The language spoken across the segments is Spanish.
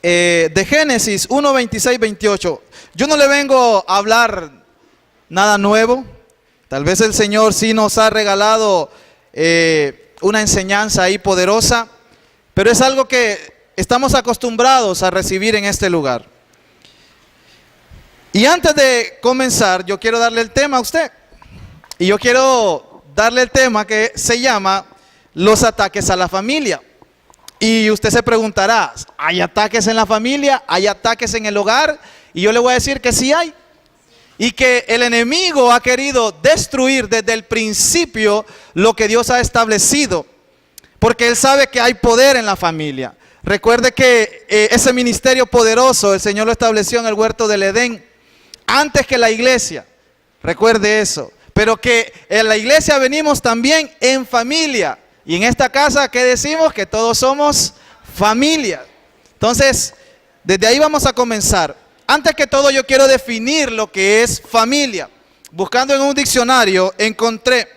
de Génesis 1, 26, 28. Yo no le vengo a hablar nada nuevo. Tal vez el Señor sí nos ha regalado una enseñanza ahí poderosa, pero es algo que estamos acostumbrados a recibir en este lugar. Y antes de comenzar, yo quiero darle el tema a usted. Y yo quiero darle el tema que se llama los ataques a la familia. Y usted se preguntará, ¿hay ataques en la familia? ¿Hay ataques en el hogar? Y yo le voy a decir que sí hay. Y que el enemigo ha querido destruir desde el principio lo que Dios ha establecido. Porque Él sabe que hay poder en la familia. Recuerde que ese ministerio poderoso el Señor lo estableció en el huerto del Edén. Antes que la iglesia. Recuerde eso. Pero que en la iglesia venimos también en familia. Y en esta casa, ¿qué decimos? Que todos somos familia. Entonces, desde ahí vamos a comenzar. Antes que todo, yo quiero definir lo que es familia. Buscando en un diccionario, encontré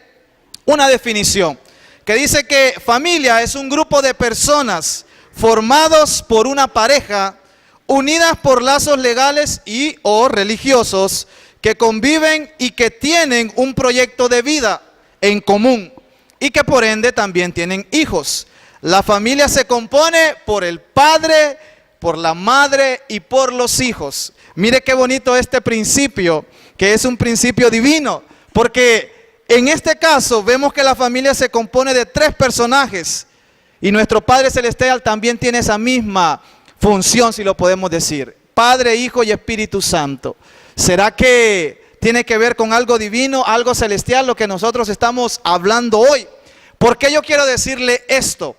una definición que dice que familia es un grupo de personas formados por una pareja, unidas por lazos legales y o religiosos, que conviven y que tienen un proyecto de vida en común y que por ende también tienen hijos. La familia se compone por el padre, por la madre y por los hijos. Mire qué bonito este principio, que es un principio divino, porque en este caso vemos que la familia se compone de 3 personajes y nuestro Padre Celestial también tiene esa misma función, si lo podemos decir. Padre, Hijo y Espíritu Santo. ¿Será que tiene que ver con algo divino, algo celestial, lo que nosotros estamos hablando hoy? ¿Por qué yo quiero decirle esto?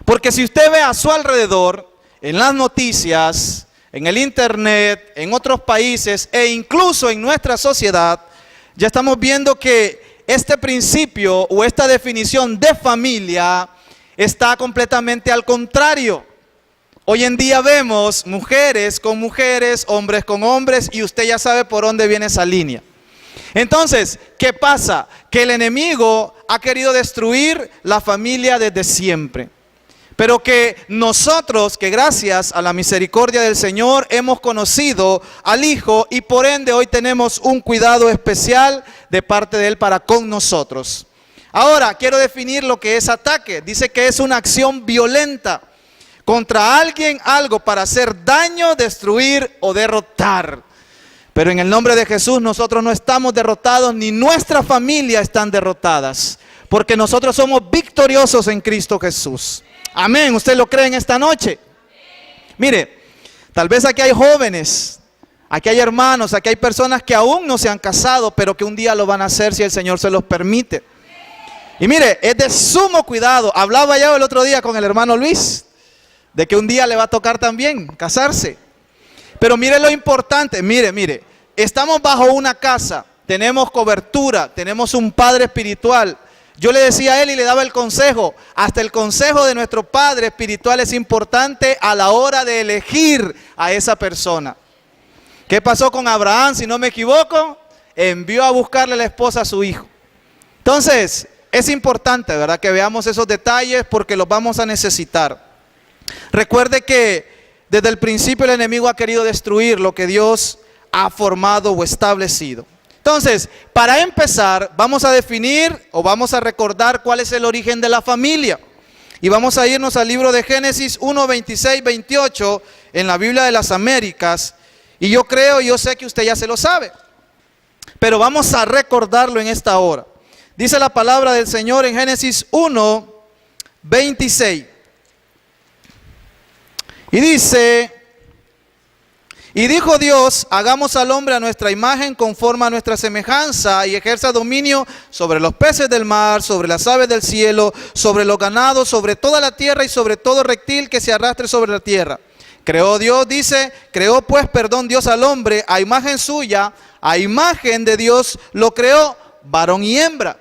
Porque si usted ve a su alrededor, en las noticias, en el internet, en otros países e incluso en nuestra sociedad, ya estamos viendo que este principio o esta definición de familia está completamente al contrario. Hoy en día vemos mujeres con mujeres, hombres con hombres, y usted ya sabe por dónde viene esa línea. Entonces, ¿qué pasa? Que el enemigo ha querido destruir la familia desde siempre. Pero que nosotros, que gracias a la misericordia del Señor, hemos conocido al Hijo y por ende hoy tenemos un cuidado especial de parte de Él para con nosotros. Ahora, quiero definir lo que es ataque. Dice que es una acción violenta contra alguien, algo para hacer daño, destruir o derrotar. Pero en el nombre de Jesús nosotros no estamos derrotados, ni nuestra familia están derrotadas, porque nosotros somos victoriosos en Cristo Jesús. Amén. ¿Usted lo cree en esta noche? Mire, tal vez aquí hay jóvenes, aquí hay hermanos, aquí hay personas que aún no se han casado, pero que un día lo van a hacer si el Señor se los permite. Y mire, es de sumo cuidado. Hablaba yo el otro día con el hermano Luis de que un día le va a tocar también casarse. Pero mire lo importante, mire, estamos bajo una casa, tenemos cobertura, tenemos un padre espiritual. Yo le decía a él y le daba el consejo, hasta el consejo de nuestro padre espiritual es importante a la hora de elegir a esa persona. ¿Qué pasó con Abraham? Si no me equivoco, envió a buscarle la esposa a su hijo. Entonces, es importante, ¿verdad?, que veamos esos detalles porque los vamos a necesitar. Recuerde que desde el principio el enemigo ha querido destruir lo que Dios ha formado o establecido. Entonces, para empezar, vamos a definir o vamos a recordar cuál es el origen de la familia. Y vamos a irnos al libro de Génesis 1, 26, 28 en la Biblia de las Américas. Y yo sé que usted ya se lo sabe, pero vamos a recordarlo en esta hora. Dice la palabra del Señor en Génesis 1, 26. Y dice, y dijo Dios, hagamos al hombre a nuestra imagen conforme a nuestra semejanza y ejerza dominio sobre los peces del mar, sobre las aves del cielo, sobre los ganados, sobre toda la tierra y sobre todo reptil que se arrastre sobre la tierra. Creó Dios al hombre a imagen suya, a imagen de Dios lo creó, varón y hembra.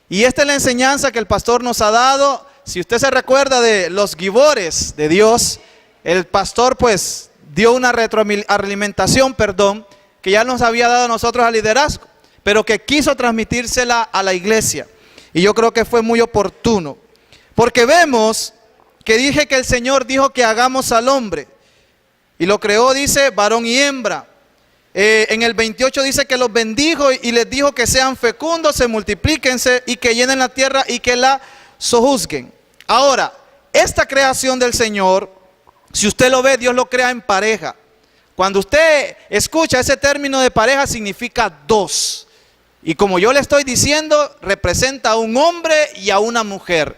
Y esta es la enseñanza que el pastor nos ha dado. Si usted se recuerda de los gibores de Dios, el pastor pues dio una retroalimentación, que ya nos había dado a nosotros al liderazgo, pero que quiso transmitírsela a la iglesia. Y yo creo que fue muy oportuno, porque vemos que dije que el Señor dijo que hagamos al hombre. y lo creó, dice, varón y hembra. En el 28 dice que los bendijo y les dijo que sean fecundos, se multiplíquense y que llenen la tierra y que la sojuzguen. Ahora, esta creación del Señor, si usted lo ve, Dios lo crea en pareja. Cuando usted escucha ese término de pareja, significa dos. Y como yo le estoy diciendo, representa a un hombre y a una mujer.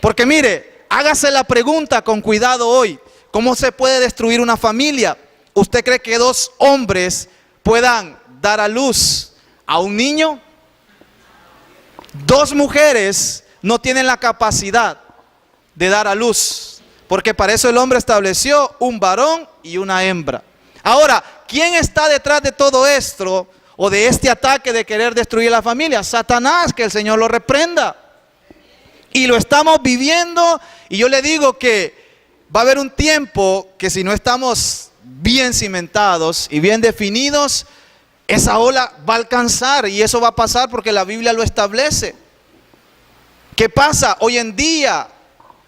Porque mire, hágase la pregunta con cuidado hoy. ¿Cómo se puede destruir una familia? ¿Usted cree que dos hombres puedan dar a luz a un niño? Dos mujeres no tienen la capacidad de dar a luz, porque para eso el hombre estableció un varón y una hembra. Ahora, ¿quién está detrás de todo esto o de este ataque de querer destruir la familia? Satanás, que el Señor lo reprenda. Y lo estamos viviendo, y yo le digo que va a haber un tiempo que si no estamos bien cimentados y bien definidos, esa ola va a alcanzar, y eso va a pasar porque la Biblia lo establece. ¿Qué pasa? Hoy en día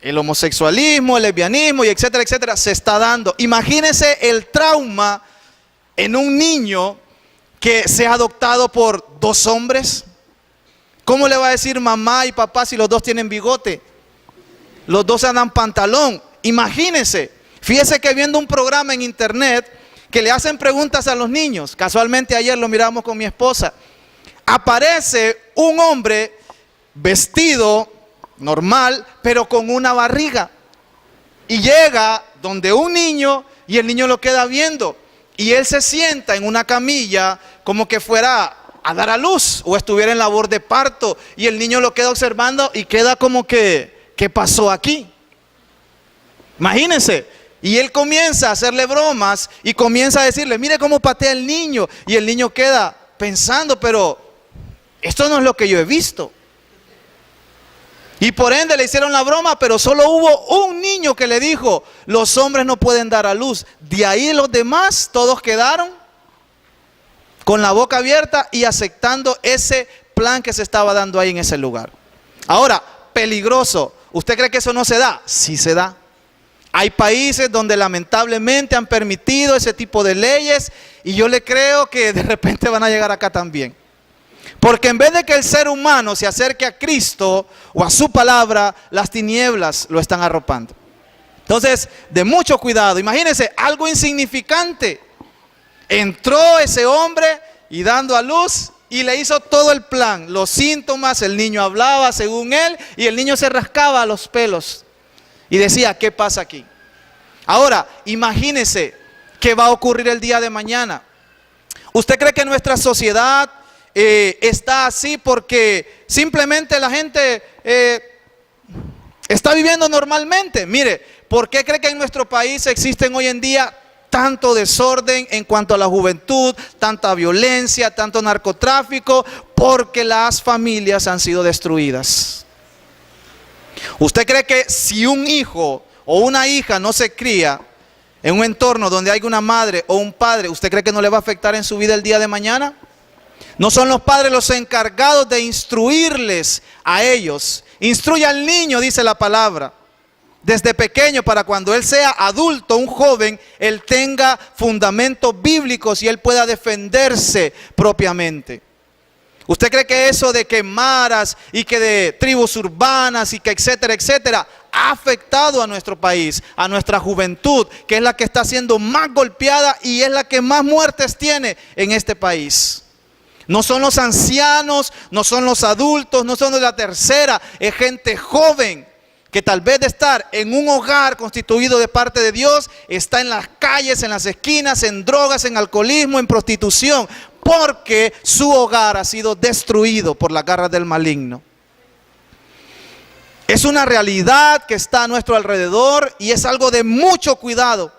el homosexualismo, el lesbianismo y etcétera, etcétera, se está dando. Imagínese el trauma en un niño que sea adoptado por dos hombres. ¿Cómo le va a decir mamá y papá si los dos tienen bigote? Los dos andan pantalón. Imagínese. Fíjese que viendo un programa en internet que le hacen preguntas a los niños. Casualmente ayer lo miramos con mi esposa. Aparece un hombre vestido normal, pero con una barriga. Y llega donde un niño y el niño lo queda viendo. Y él se sienta en una camilla como que fuera a dar a luz o estuviera en labor de parto. Y el niño lo queda observando y queda como que, ¿qué pasó aquí? Imagínense. Y él comienza a hacerle bromas y comienza a decirle, mire cómo patea el niño. Y el niño queda pensando, pero esto no es lo que yo he visto. Y por ende le hicieron la broma, pero solo hubo un niño que le dijo, los hombres no pueden dar a luz. De ahí los demás, todos quedaron con la boca abierta y aceptando ese plan que se estaba dando ahí en ese lugar. Ahora, peligroso. ¿Usted cree que eso no se da? Sí se da. Hay países donde lamentablemente han permitido ese tipo de leyes y yo le creo que de repente van a llegar acá también. Porque en vez de que el ser humano se acerque a Cristo o a su palabra, las tinieblas lo están arropando. Entonces, de mucho cuidado. Imagínense, algo insignificante. Entró ese hombre y dando a luz y le hizo todo el plan. Los síntomas, el niño hablaba según él y el niño se rascaba los pelos. Y decía, ¿qué pasa aquí? Ahora, imagínese qué va a ocurrir el día de mañana. ¿Usted cree que nuestra sociedad está así porque simplemente la gente está viviendo normalmente? Mire, ¿por qué cree que en nuestro país existen hoy en día tanto desorden en cuanto a la juventud, tanta violencia, tanto narcotráfico? Porque las familias han sido destruidas. ¿Usted cree que si un hijo o una hija no se cría en un entorno donde hay una madre o un padre, ¿usted cree que no le va a afectar en su vida el día de mañana? ¿No son los padres los encargados de instruirles a ellos? Instruye al niño, dice la palabra, desde pequeño, para cuando él sea adulto, un joven, él tenga fundamentos bíblicos y él pueda defenderse propiamente. ¿Usted cree que eso de que maras y que de tribus urbanas y que etcétera, etcétera, ha afectado a nuestro país, a nuestra juventud, que es la que está siendo más golpeada y es la que más muertes tiene en este país? No son los ancianos, no son los adultos, no son de la tercera, es gente joven que tal vez de estar en un hogar constituido de parte de Dios, está en las calles, en las esquinas, en drogas, en alcoholismo, en prostitución, porque su hogar ha sido destruido por las garras del maligno. Es una realidad que está a nuestro alrededor y es algo de mucho cuidado.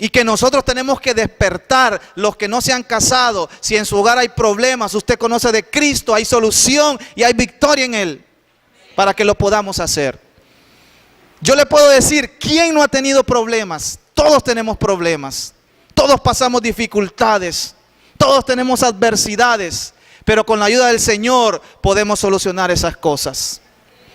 Y que nosotros tenemos que despertar, los que no se han casado. Si en su hogar hay problemas, usted conoce de Cristo, hay solución y hay victoria en Él, para que lo podamos hacer. Yo le puedo decir, ¿quién no ha tenido problemas? Todos tenemos problemas, todos pasamos dificultades, todos tenemos adversidades, pero con la ayuda del Señor podemos solucionar esas cosas.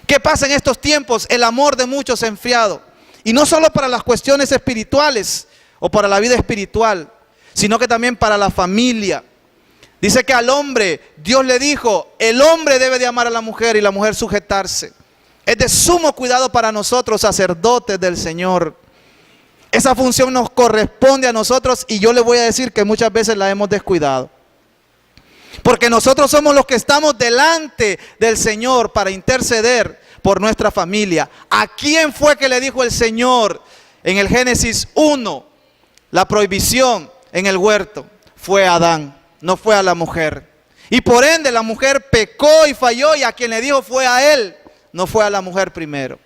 ¿Qué pasa en estos tiempos? El amor de muchos se ha enfriado, y no solo para las cuestiones espirituales o para la vida espiritual, sino que también para la familia. Dice que al hombre, Dios le dijo, el hombre debe de amar a la mujer y la mujer sujetarse. Es de sumo cuidado para nosotros, sacerdotes del Señor. Esa función nos corresponde a nosotros y yo le voy a decir que muchas veces la hemos descuidado. Porque nosotros somos los que estamos delante del Señor para interceder por nuestra familia. ¿A quién fue que le dijo el Señor en el Génesis 1 la prohibición en el huerto? Fue a Adán, no fue a la mujer. Y por ende la mujer pecó y falló y a quien le dijo fue a él, no fue a la mujer primero.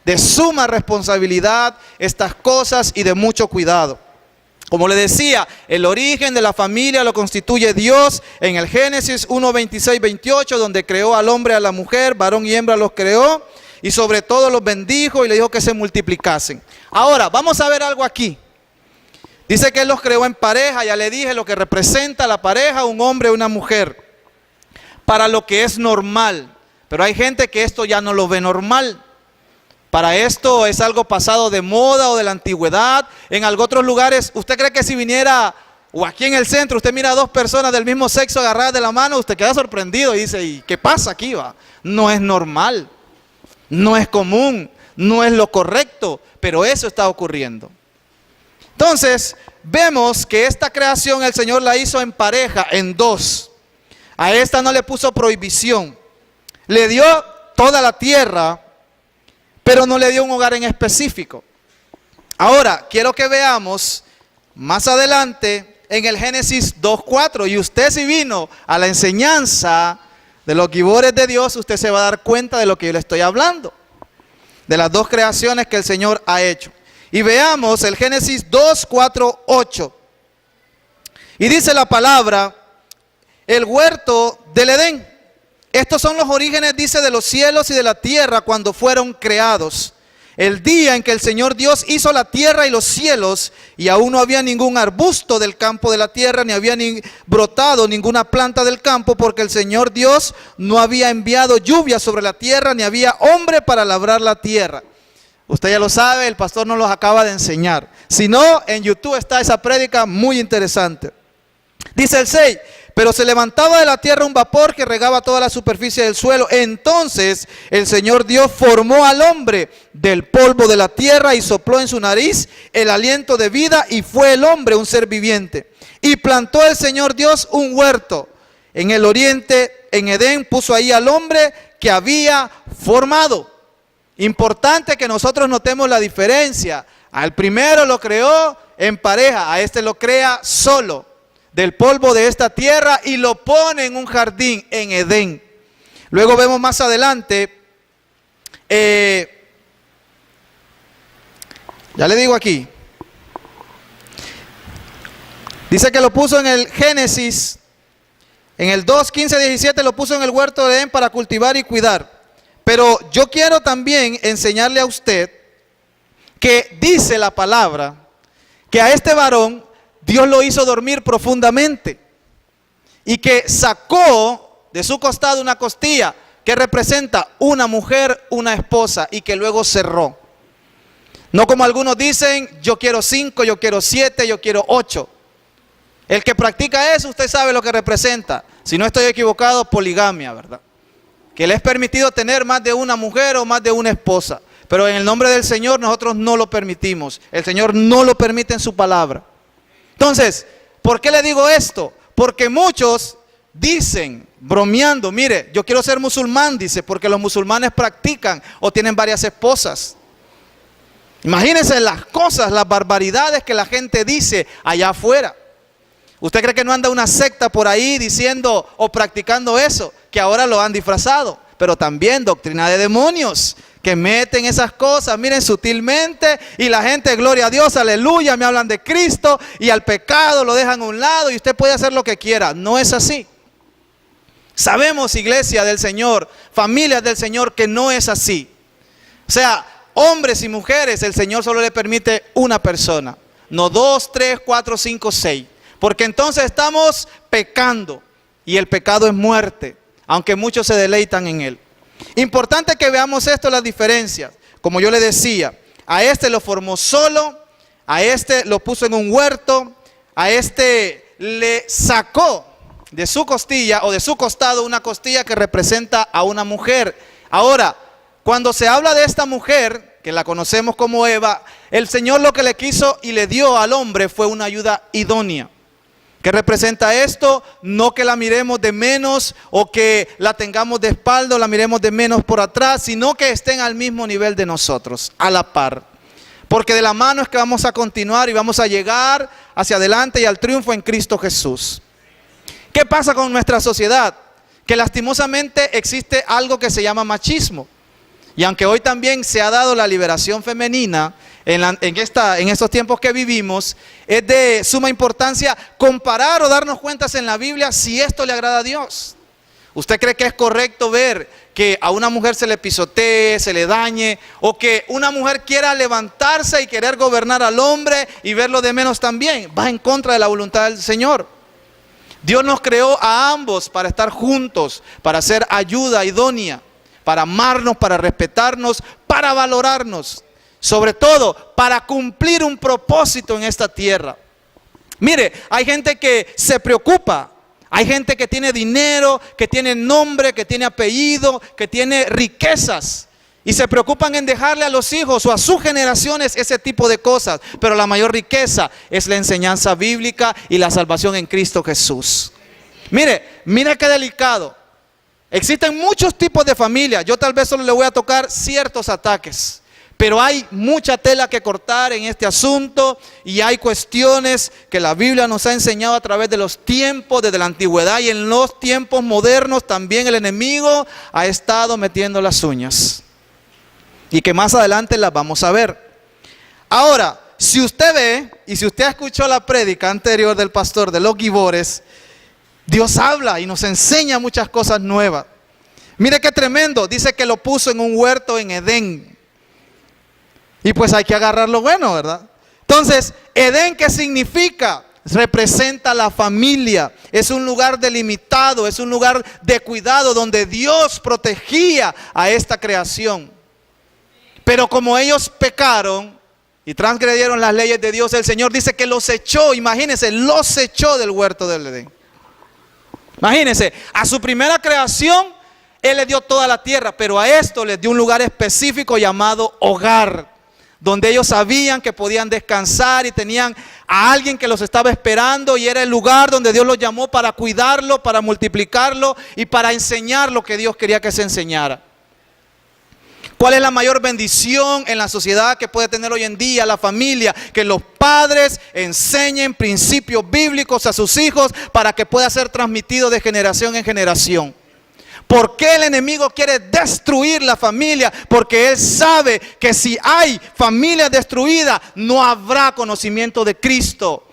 De suma responsabilidad estas cosas y de mucho cuidado. Como le decía, el origen de la familia lo constituye Dios en el Génesis 1, 26, 28, donde creó al hombre y a la mujer, varón y hembra los creó, y sobre todo los bendijo y le dijo que se multiplicasen. Ahora, vamos a ver algo aquí. Dice que Él los creó en pareja, ya le dije lo que representa la pareja, un hombre y una mujer, para lo que es normal. Pero hay gente que esto ya no lo ve normal. Para esto es algo pasado de moda o de la antigüedad. En algunos otros lugares, ¿usted cree que si viniera, o aquí en el centro, usted mira a dos personas del mismo sexo agarradas de la mano, usted queda sorprendido y dice, ¿y qué pasa aquí? Va? No es normal, no es común, no es lo correcto, pero eso está ocurriendo. Entonces, vemos que esta creación el Señor la hizo en pareja, en dos. A esta no le puso prohibición. Le dio toda la tierra, pero no le dio un hogar en específico. Ahora, quiero que veamos más adelante en el Génesis 2:4. Y usted si vino a la enseñanza de los gibores de Dios, usted se va a dar cuenta de lo que yo le estoy hablando. De las dos creaciones que el Señor ha hecho. Y veamos el Génesis 2:4, 8. Y dice la palabra, el huerto del Edén. Estos son los orígenes, dice, de los cielos y de la tierra cuando fueron creados. El día en que el Señor Dios hizo la tierra y los cielos, y aún no había ningún arbusto del campo de la tierra, ni había brotado ninguna planta del campo, porque el Señor Dios no había enviado lluvia sobre la tierra, ni había hombre para labrar la tierra. Usted ya lo sabe, el pastor nos los acaba de enseñar. Si no, en YouTube está esa prédica muy interesante. Dice el 6. Pero se levantaba de la tierra un vapor que regaba toda la superficie del suelo. Entonces el Señor Dios formó al hombre del polvo de la tierra y sopló en su nariz el aliento de vida y fue el hombre un ser viviente. Y plantó el Señor Dios un huerto en el oriente, en Edén, puso ahí al hombre que había formado. Importante que nosotros notemos la diferencia. Al primero lo creó en pareja, a este lo crea solo. Del polvo de esta tierra y lo pone en un jardín en Edén. Luego vemos más adelante, ya le digo aquí, dice que lo puso en el Génesis, en el 2, 15, 17 lo puso en el huerto de Edén para cultivar y cuidar. Pero yo quiero también enseñarle a usted que dice la palabra que a este varón Dios lo hizo dormir profundamente y que sacó de su costado una costilla que representa una mujer, una esposa, y que luego cerró. No como algunos dicen, yo quiero 5, yo quiero 7, yo quiero 8. El que practica eso, usted sabe lo que representa. Si no estoy equivocado, poligamia, ¿verdad? Que le es permitido tener más de una mujer o más de una esposa. Pero en el nombre del Señor nosotros no lo permitimos. El Señor no lo permite en su palabra. Entonces, ¿por qué le digo esto? Porque muchos dicen, bromeando, mire, yo quiero ser musulmán, dice, porque los musulmanes practican o tienen varias esposas. Imagínense las cosas, las barbaridades que la gente dice allá afuera. ¿Usted cree que no anda una secta por ahí diciendo o practicando eso? Que ahora lo han disfrazado, pero también doctrina de demonios. Que meten esas cosas, miren, sutilmente, y la gente, gloria a Dios, aleluya, me hablan de Cristo, y al pecado lo dejan a un lado, y usted puede hacer lo que quiera. No es así. Sabemos, iglesia del Señor, familias del Señor, que no es así. O sea, hombres y mujeres, el Señor solo le permite una persona, no 2, 3, 4, 5, 6, porque entonces estamos pecando, y el pecado es muerte, aunque muchos se deleitan en él. Importante que veamos esto, las diferencias. Como yo le decía, a este lo formó solo, a este lo puso en un huerto, a este le sacó de su costilla o de su costado una costilla que representa a una mujer. Ahora, cuando se habla de esta mujer, que la conocemos como Eva, el Señor lo que le quiso y le dio al hombre fue una ayuda idónea. ¿Qué representa esto? No que la miremos de menos o que la tengamos de espalda o la miremos de menos por atrás, sino que estén al mismo nivel de nosotros, a la par. Porque de la mano es que vamos a continuar y vamos a llegar hacia adelante y al triunfo en Cristo Jesús. ¿Qué pasa con nuestra sociedad? Que lastimosamente existe algo que se llama machismo. Y aunque hoy también se ha dado la liberación femenina, en estos tiempos que vivimos, es de suma importancia comparar o darnos cuentas en la Biblia si esto le agrada a Dios. ¿Usted cree que es correcto ver que a una mujer se le pisotee, se le dañe, o que una mujer quiera levantarse y querer gobernar al hombre y verlo de menos también? Va en contra de la voluntad del Señor. Dios nos creó a ambos para estar juntos, para hacer ayuda idónea, para amarnos, para respetarnos, para valorarnos. Sobre todo, para cumplir un propósito en esta tierra. Mire, hay gente que se preocupa. Hay gente que tiene dinero, que tiene nombre, que tiene apellido, que tiene riquezas. Y se preocupan en dejarle a los hijos o a sus generaciones ese tipo de cosas. Pero la mayor riqueza es la enseñanza bíblica y la salvación en Cristo Jesús. Mire qué delicado. Existen muchos tipos de familia. Yo tal vez solo le voy a tocar ciertos ataques. Pero hay mucha tela que cortar en este asunto y hay cuestiones que la Biblia nos ha enseñado a través de los tiempos, desde la antigüedad y en los tiempos modernos también el enemigo ha estado metiendo las uñas. Y que más adelante las vamos a ver. Ahora, si usted ve y si usted escuchó la prédica anterior del pastor de los Gibores, Dios habla y nos enseña muchas cosas nuevas. Mire qué tremendo, dice que lo puso en un huerto en Edén. Y pues hay que agarrar lo bueno, ¿verdad? Entonces, Edén, ¿qué significa? Representa la familia. Es un lugar delimitado, es un lugar de cuidado donde Dios protegía a esta creación. Pero como ellos pecaron y transgredieron las leyes de Dios, el Señor dice que los echó, imagínense, los echó del huerto del Edén. Imagínense, a su primera creación, Él le dio toda la tierra, pero a esto les dio un lugar específico llamado hogar, donde ellos sabían que podían descansar y tenían a alguien que los estaba esperando y era el lugar donde Dios los llamó para cuidarlo, para multiplicarlo y para enseñar lo que Dios quería que se enseñara. ¿Cuál es la mayor bendición en la sociedad que puede tener hoy en día la familia? Que los padres enseñen principios bíblicos a sus hijos para que pueda ser transmitido de generación en generación. ¿Por qué el enemigo quiere destruir la familia? Porque él sabe que si hay familia destruida, no habrá conocimiento de Cristo.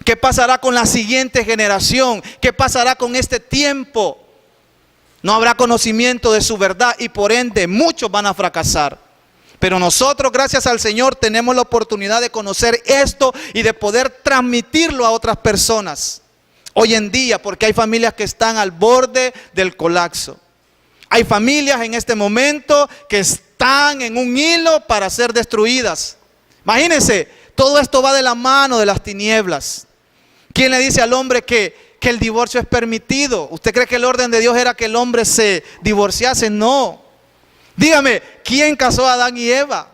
¿Qué pasará con la siguiente generación? ¿Qué pasará con este tiempo? No habrá conocimiento de su verdad y por ende muchos van a fracasar. Pero nosotros, gracias al Señor, tenemos la oportunidad de conocer esto y de poder transmitirlo a otras personas. Hoy en día, porque hay familias que están al borde del colapso. Hay familias en este momento que están en un hilo para ser destruidas. Imagínense, todo esto va de la mano de las tinieblas. ¿Quién le dice al hombre que el divorcio es permitido? ¿Usted cree que el orden de Dios era que el hombre se divorciase? No. Dígame, ¿quién casó a Adán y Eva?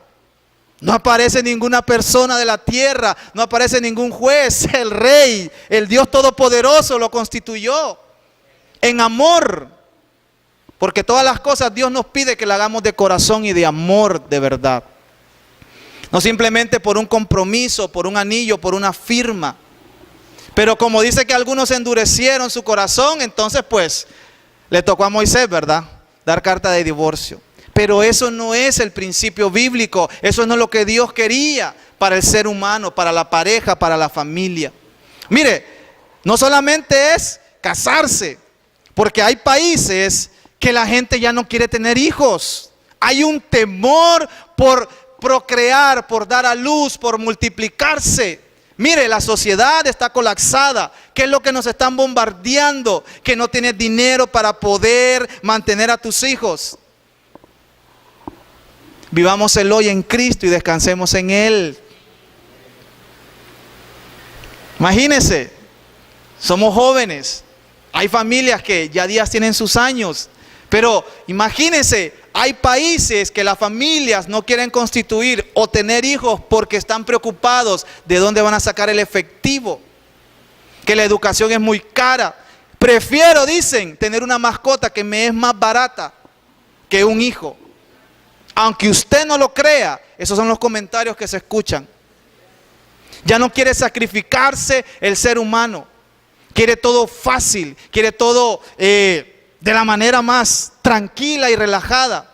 No aparece ninguna persona de la tierra, no aparece ningún juez, el rey, el Dios todopoderoso lo constituyó en amor. Porque todas las cosas Dios nos pide que las hagamos de corazón y de amor de verdad. No simplemente por un compromiso, por un anillo, por una firma. Pero como dice que algunos endurecieron su corazón, entonces pues le tocó a Moisés, ¿verdad? Dar carta de divorcio. Pero eso no es el principio bíblico, eso no es lo que Dios quería para el ser humano, para la pareja, para la familia. Mire, no solamente es casarse, porque hay países que la gente ya no quiere tener hijos. Hay un temor por procrear, por dar a luz, por multiplicarse. Mire, la sociedad está colapsada. ¿Qué es lo que nos están bombardeando? Que no tienes dinero para poder mantener a tus hijos. Vivamos el hoy en Cristo y descansemos en Él. Imagínense, somos jóvenes, hay familias que ya días tienen sus años, pero imagínense, hay países que las familias no quieren constituir o tener hijos porque están preocupados de dónde van a sacar el efectivo, que la educación es muy cara. Prefiero, dicen, tener una mascota que me es más barata que un hijo. Aunque usted no lo crea, esos son los comentarios que se escuchan. Ya no quiere sacrificarse el ser humano. Quiere todo fácil, quiere todo de la manera más tranquila y relajada.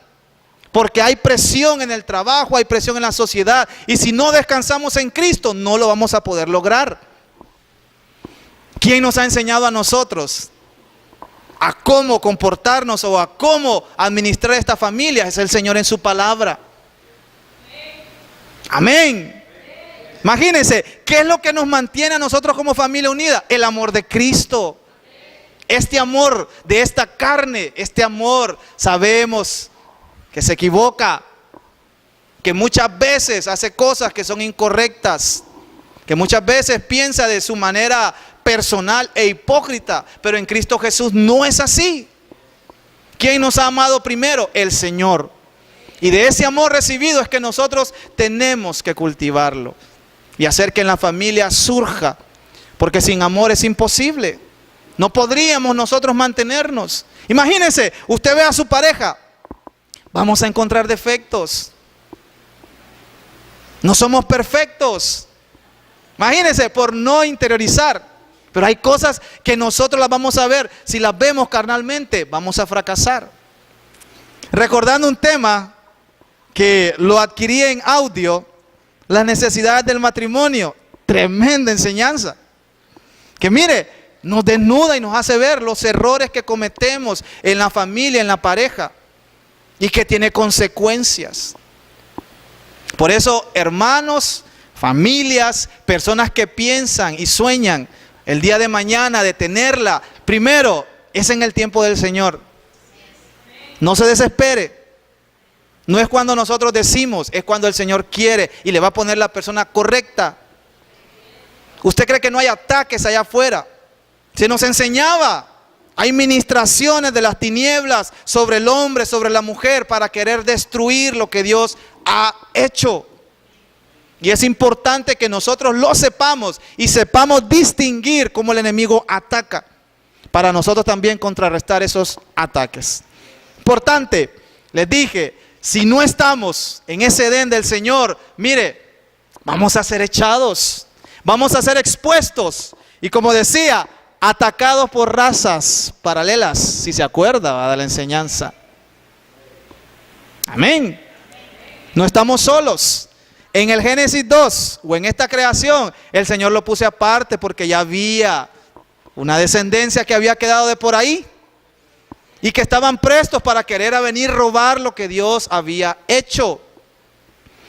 Porque hay presión en el trabajo, hay presión en la sociedad. Y si no descansamos en Cristo, no lo vamos a poder lograr. ¿Quién nos ha enseñado a nosotros a cómo comportarnos o a cómo administrar esta familia? Es el Señor en su palabra. Amén. Imagínense, ¿qué es lo que nos mantiene a nosotros como familia unida? El amor de Cristo. Este amor de esta carne, este amor, sabemos que se equivoca, que muchas veces hace cosas que son incorrectas, que muchas veces piensa de su manera personal e hipócrita, pero en Cristo Jesús no es así. ¿Quién nos ha amado primero? El Señor. Y de ese amor recibido es que nosotros tenemos que cultivarlo y hacer que en la familia surja, porque sin amor es imposible. No podríamos nosotros mantenernos. Imagínense, usted ve a su pareja, vamos a encontrar defectos. No somos perfectos. Imagínense, por no interiorizar. Pero hay cosas que nosotros las vamos a ver. Si las vemos carnalmente, vamos a fracasar. Recordando un tema que lo adquirí en audio, las necesidades del matrimonio. Tremenda enseñanza. Que mire, nos desnuda y nos hace ver los errores que cometemos en la familia, en la pareja. Y que tiene consecuencias. Por eso, hermanos, familias, personas que piensan y sueñan el día de mañana de tenerla, primero es en el tiempo del Señor. No se desespere. No es cuando nosotros decimos, es cuando el Señor quiere y le va a poner la persona correcta. ¿Usted cree que no hay ataques allá afuera? Se nos enseñaba. Hay ministraciones de las tinieblas sobre el hombre, sobre la mujer, para querer destruir lo que Dios ha hecho. Y es importante que nosotros lo sepamos y sepamos distinguir cómo el enemigo ataca, para nosotros también contrarrestar esos ataques. Importante, les dije, si no estamos en ese Edén del Señor, mire, vamos a ser echados, vamos a ser expuestos. Y como decía, atacados por razas paralelas, si se acuerda de la enseñanza. Amén. No estamos solos. En el Génesis 2 o en esta creación, el Señor lo puse aparte porque ya había una descendencia que había quedado de por ahí y que estaban prestos para querer a venir robar lo que Dios había hecho.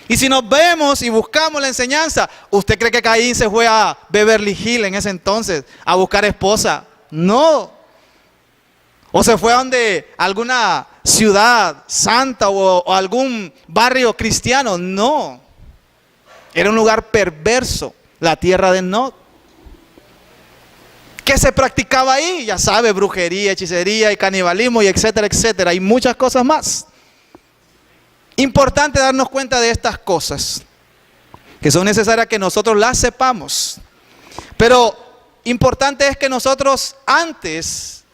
Y si nos vemos y buscamos la enseñanza, ¿usted cree que Caín se fue a Beverly Hills en ese entonces a buscar esposa? No. ¿O se fue a donde alguna ciudad santa o algún barrio cristiano? No. Era un lugar perverso, la tierra de Nod. ¿Qué se practicaba ahí? Ya sabe, brujería, hechicería y canibalismo y etcétera, etcétera. Y muchas cosas más. Importante darnos cuenta de estas cosas, que son necesarias que nosotros las sepamos. Pero importante es que nosotros antes,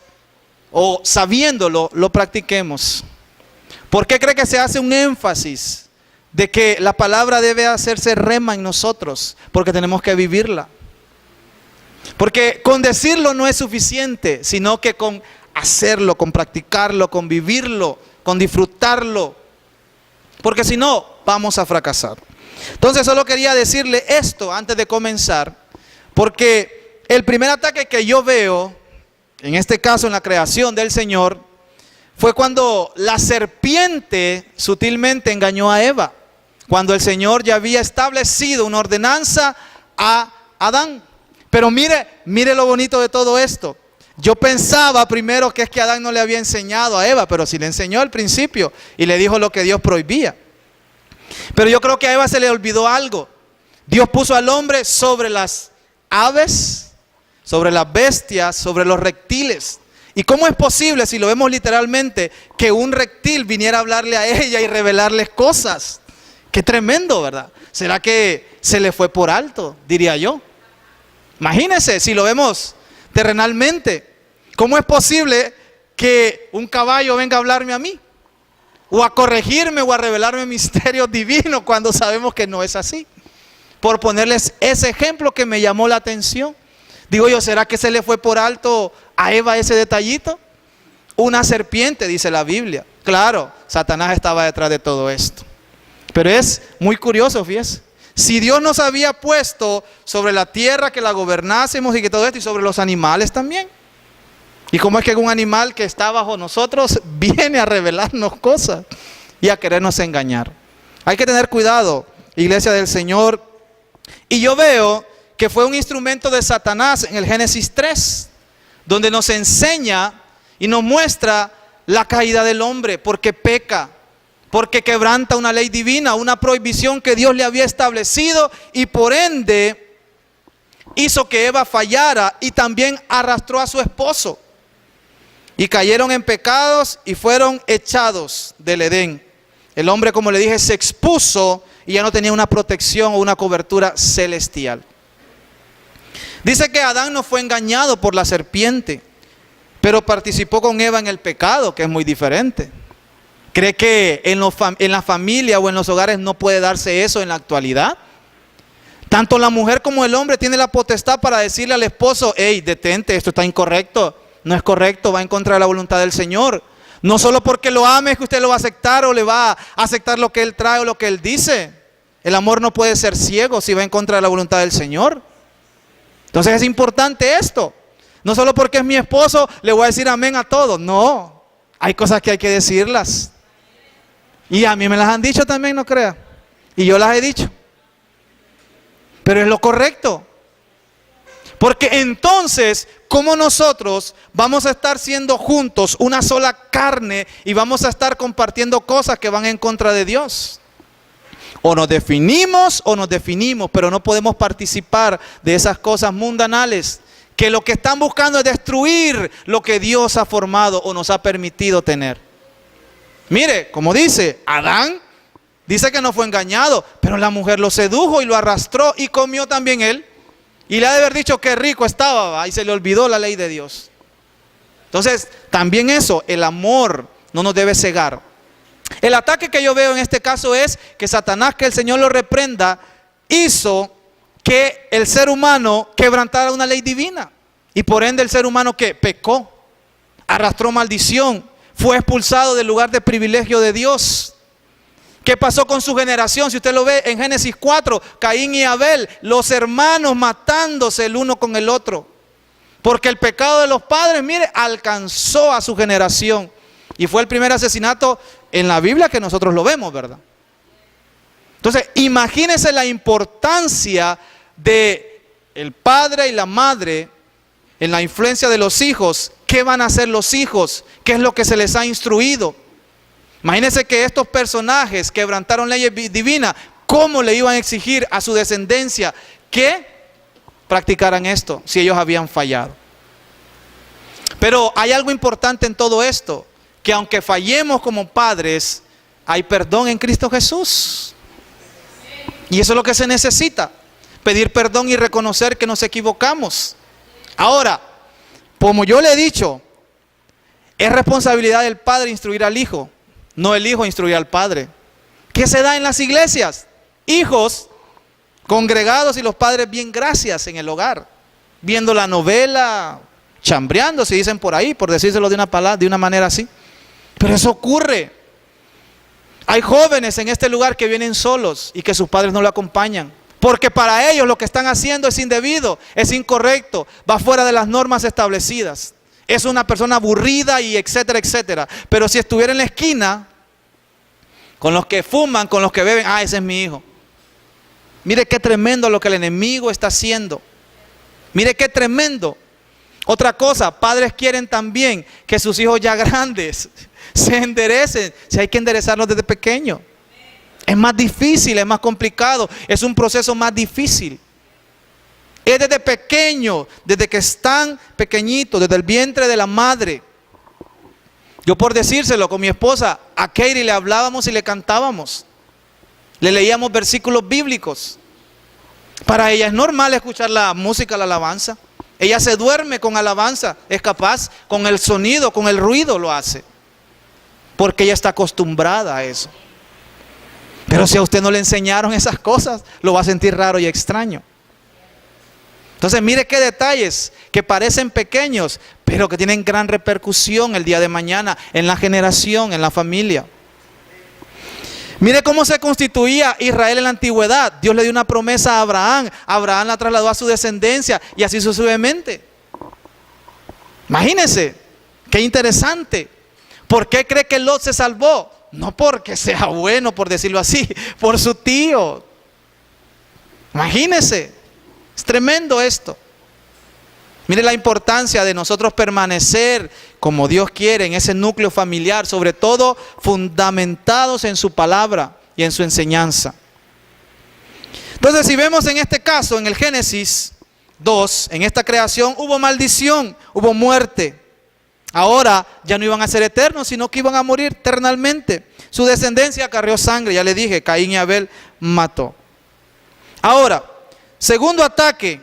o sabiéndolo, lo practiquemos. ¿Por qué cree que se hace un énfasis de que la palabra debe hacerse rema en nosotros? Porque tenemos que vivirla. Porque con decirlo no es suficiente, sino que con hacerlo, con practicarlo, con vivirlo, con disfrutarlo. Porque si no, vamos a fracasar. Entonces solo quería decirle esto antes de comenzar, porque el primer ataque que yo veo, en este caso en la creación del Señor, fue cuando la serpiente sutilmente engañó a Eva. Cuando el Señor ya había establecido una ordenanza a Adán. Pero mire lo bonito de todo esto. Yo pensaba primero que es que Adán no le había enseñado a Eva, pero sí le enseñó al principio y le dijo lo que Dios prohibía. Pero yo creo que a Eva se le olvidó algo. Dios puso al hombre sobre las aves, sobre las bestias, sobre los reptiles. ¿Y cómo es posible, si lo vemos literalmente, que un reptil viniera a hablarle a ella y revelarles cosas? Qué tremendo, ¿verdad? ¿Será que se le fue por alto, diría yo? Imagínense, si lo vemos terrenalmente, ¿cómo es posible que un caballo venga a hablarme a mí? O a corregirme o a revelarme misterios divinos cuando sabemos que no es así. Por ponerles ese ejemplo que me llamó la atención. Digo yo, ¿será que se le fue por alto a Eva ese detallito? Una serpiente, dice la Biblia. Claro, Satanás estaba detrás de todo esto. Pero es muy curioso, fíjese. Si Dios nos había puesto sobre la tierra que la gobernásemos y que todo esto, y sobre los animales también. ¿Y cómo es que un animal que está bajo nosotros viene a revelarnos cosas y a querernos engañar? Hay que tener cuidado, iglesia del Señor. Y yo veo que fue un instrumento de Satanás en el Génesis 3, donde nos enseña y nos muestra la caída del hombre, porque peca, porque quebranta una ley divina, una prohibición que Dios le había establecido, y por ende hizo que Eva fallara y también arrastró a su esposo. Y cayeron en pecados y fueron echados del Edén. El hombre, como le dije, se expuso y ya no tenía una protección o una cobertura celestial. Dice que Adán no fue engañado por la serpiente, pero participó con Eva en el pecado, que es muy diferente. ¿Cree que en la familia o en los hogares no puede darse eso en la actualidad? Tanto la mujer como el hombre tiene la potestad para decirle al esposo: hey, detente, esto está incorrecto, no es correcto, va en contra de la voluntad del Señor. No solo porque lo ame es que usted lo va a aceptar o le va a aceptar lo que Él trae o lo que Él dice. El amor no puede ser ciego si va en contra de la voluntad del Señor. Entonces es importante esto. No solo porque es mi esposo le voy a decir amén a todo. No, hay cosas que hay que decirlas. Y a mí me las han dicho también, no crea. Y yo las he dicho. Pero es lo correcto. Porque entonces, ¿cómo nosotros vamos a estar siendo juntos una sola carne y vamos a estar compartiendo cosas que van en contra de Dios? O nos definimos, pero no podemos participar de esas cosas mundanales que lo que están buscando es destruir lo que Dios ha formado o nos ha permitido tener. Mire, como dice, Adán dice que no fue engañado, pero la mujer lo sedujo y lo arrastró y comió también él. Y le ha de haber dicho que rico estaba, ¿va? Y se le olvidó la ley de Dios. Entonces, también eso, el amor no nos debe cegar. El ataque que yo veo en este caso es que Satanás, que el Señor lo reprenda, hizo que el ser humano quebrantara una ley divina. Y por ende el ser humano que pecó, arrastró maldición, fue expulsado del lugar de privilegio de Dios. ¿Qué pasó con su generación? Si usted lo ve en Génesis 4, Caín y Abel, los hermanos matándose el uno con el otro. Porque el pecado de los padres, mire, alcanzó a su generación. Y fue el primer asesinato en la Biblia que nosotros lo vemos, ¿verdad? Entonces, imagínense la importancia de el padre y la madre en la influencia de los hijos. ¿Qué van a hacer los hijos? ¿Qué es lo que se les ha instruido? Imagínense que estos personajes quebrantaron leyes divinas. ¿Cómo le iban a exigir a su descendencia que practicaran esto si ellos habían fallado? Pero hay algo importante en todo esto, que aunque fallemos como padres, hay perdón en Cristo Jesús. Y eso es lo que se necesita, pedir perdón y reconocer que nos equivocamos. Ahora, como yo le he dicho, es responsabilidad del padre instruir al hijo, no el hijo instruir al padre. ¿Qué se da en las iglesias? Hijos congregados y los padres bien gracias en el hogar, viendo la novela, chambreando, se dicen por ahí, por decírselo de una palabra, de una manera así. Pero eso ocurre. Hay jóvenes en este lugar que vienen solos y que sus padres no lo acompañan, porque para ellos lo que están haciendo es indebido, es incorrecto, va fuera de las normas establecidas. Es una persona aburrida y etcétera, etcétera. Pero si estuviera en la esquina, con los que fuman, con los que beben, ese es mi hijo. Mire qué tremendo lo que el enemigo está haciendo. Mire qué tremendo. Otra cosa, padres quieren también que sus hijos ya grandes se enderecen. Si hay que enderezarlos desde pequeño. Es más difícil, es más complicado, es un proceso más difícil. Es desde pequeño, desde que están pequeñitos, desde el vientre de la madre. Yo por decírselo con mi esposa, a Katie le hablábamos y le cantábamos. Le leíamos versículos bíblicos. Para ella es normal escuchar la música, la alabanza. Ella se duerme con alabanza, es capaz, con el sonido, con el ruido lo hace. Porque ella está acostumbrada a eso. Pero si a usted no le enseñaron esas cosas, lo va a sentir raro y extraño. Entonces mire qué detalles que parecen pequeños, pero que tienen gran repercusión el día de mañana en la generación, en la familia. Mire cómo se constituía Israel en la antigüedad. Dios le dio una promesa a Abraham. Abraham la trasladó a su descendencia y así sucesivamente. Imagínense, qué interesante. ¿Por qué cree que Lot se salvó? No porque sea bueno, por decirlo así, por su tío. Imagínense, es tremendo esto. Mire la importancia de nosotros permanecer como Dios quiere en ese núcleo familiar, sobre todo fundamentados en su palabra y en su enseñanza. Entonces, si vemos en este caso, en el Génesis 2, en esta creación hubo maldición, hubo muerte. Ahora ya no iban a ser eternos, sino que iban a morir eternamente. Su descendencia acarreó sangre, ya le dije, Caín y Abel mató. Ahora, segundo ataque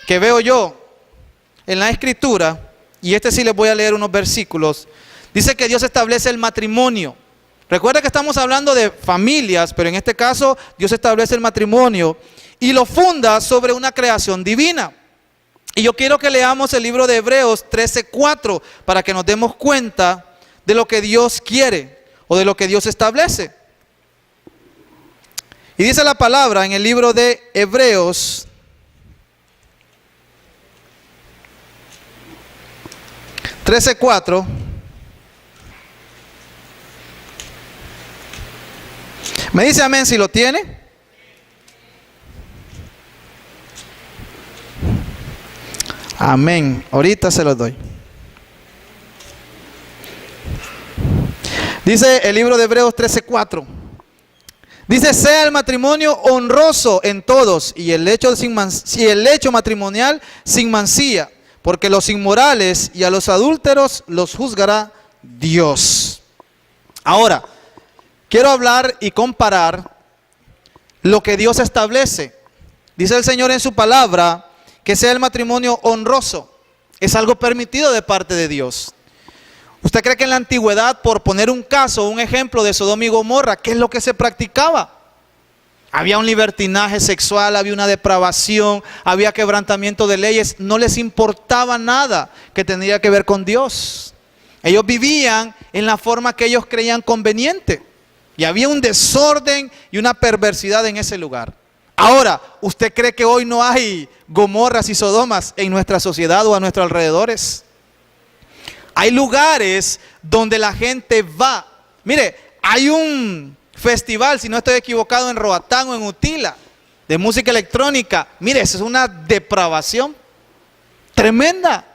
que veo yo en la Escritura, y este sí les voy a leer unos versículos, dice que Dios establece el matrimonio. Recuerda que estamos hablando de familias, pero en este caso Dios establece el matrimonio y lo funda sobre una creación divina. Y yo quiero que leamos el libro de Hebreos 13:4 para que nos demos cuenta de lo que Dios quiere o de lo que Dios establece. Y dice la palabra en el libro de Hebreos 13:4. Me dice amén si lo tiene. Amén. Ahorita se los doy. Dice el libro de Hebreos 13:4. Dice, sea el matrimonio honroso en todos y el hecho matrimonial sin mancilla, porque los inmorales y a los adúlteros los juzgará Dios. Ahora, quiero hablar y comparar lo que Dios establece. Dice el Señor en su palabra que sea el matrimonio honroso. Es algo permitido de parte de Dios. ¿Usted cree que en la antigüedad, por poner un caso, un ejemplo de Sodoma y Gomorra, qué es lo que se practicaba? Había un libertinaje sexual, había una depravación, había quebrantamiento de leyes. No les importaba nada que tendría que ver con Dios. Ellos vivían en la forma que ellos creían conveniente. Y había un desorden y una perversidad en ese lugar. Ahora, ¿usted cree que hoy no hay Gomorras y Sodomas en nuestra sociedad o a nuestros alrededores? Hay lugares donde la gente va. Mire, hay un festival, si no estoy equivocado, en Roatán o en Utila, de música electrónica. Mire, eso es una depravación tremenda.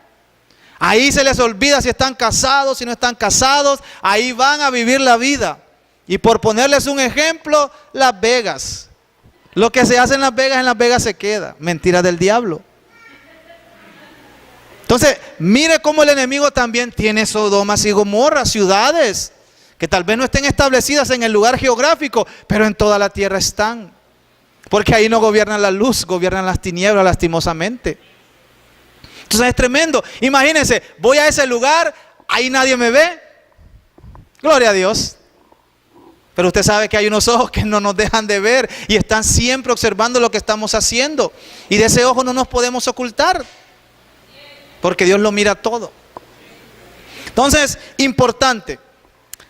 Ahí se les olvida si están casados, si no están casados. Ahí van a vivir la vida. Y por ponerles un ejemplo, Las Vegas. Lo que se hace en Las Vegas se queda. Mentira del diablo. Entonces, mire cómo el enemigo también tiene Sodomas y Gomorras, ciudades que tal vez no estén establecidas en el lugar geográfico, pero en toda la tierra están. Porque ahí no gobierna la luz, gobiernan las tinieblas lastimosamente. Entonces es tremendo. Imagínense, voy a ese lugar, ahí nadie me ve. Gloria a Dios. Pero usted sabe que hay unos ojos que no nos dejan de ver y están siempre observando lo que estamos haciendo. Y de ese ojo no nos podemos ocultar, porque Dios lo mira todo. Entonces, importante.